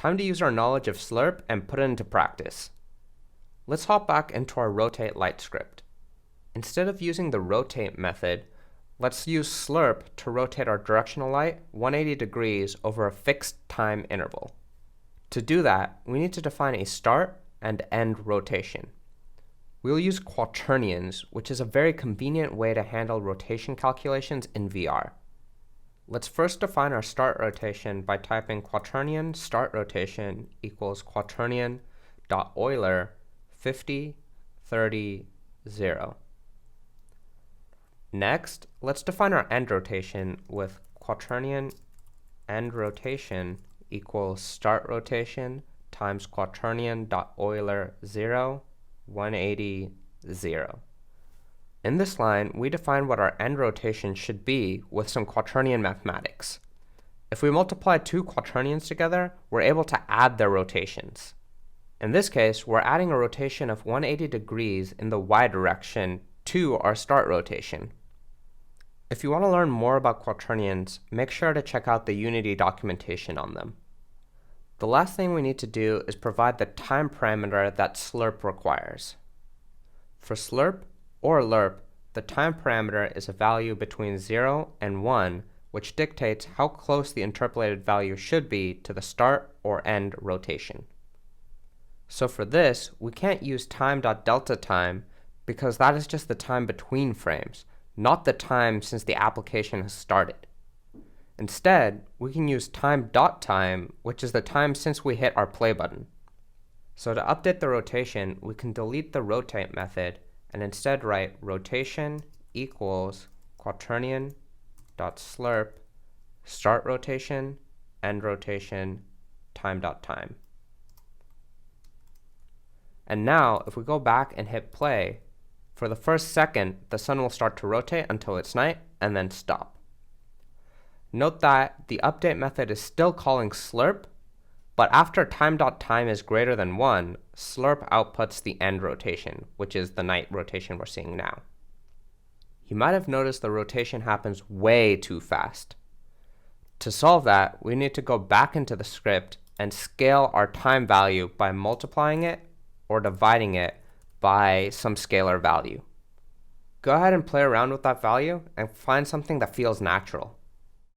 Time to use our knowledge of Slerp and put it into practice. Let's hop back into our rotate light script. Instead of using the rotate method, let's use Slerp to rotate our directional light 180 degrees over a fixed time interval. To do that, we need to define a start and end rotation. We'll use quaternions, which is a very convenient way to handle rotation calculations in VR. Let's first define our start rotation by typing quaternion start rotation equals quaternion.Euler 50, 30, 0. Next, let's define our end rotation with quaternion end rotation equals start rotation times quaternion.Euler 0, 180, 0. In this line, we define what our end rotation should be with some quaternion mathematics. If we multiply two quaternions together, we're able to add their rotations. In this case, we're adding a rotation of 180 degrees in the y direction to our start rotation. If you want to learn more about quaternions, make sure to check out the Unity documentation on them. The last thing we need to do is provide the time parameter that Slerp requires. For Slerp or Lerp, the time parameter is a value between 0 and 1, which dictates how close the interpolated value should be to the start or end rotation. So for this, we can't use time.delta time because that is just the time between frames, not the time since the application has started. Instead, we can use time.time, which is the time since we hit our play button. So to update the rotation, we can delete the rotate method and instead write rotation equals quaternion.Slerp start rotation, end rotation, time.time. And now, if we go back and hit play, for the first second, the sun will start to rotate until it's night and then stop. Note that the update method is still calling Slerp, but after time.time is greater than 1, Slerp outputs the end rotation, which is the night rotation we're seeing now. You might have noticed the rotation happens way too fast. To solve that, we need to go back into the script and scale our time value by multiplying it or dividing it by some scalar value. Go ahead and play around with that value and find something that feels natural.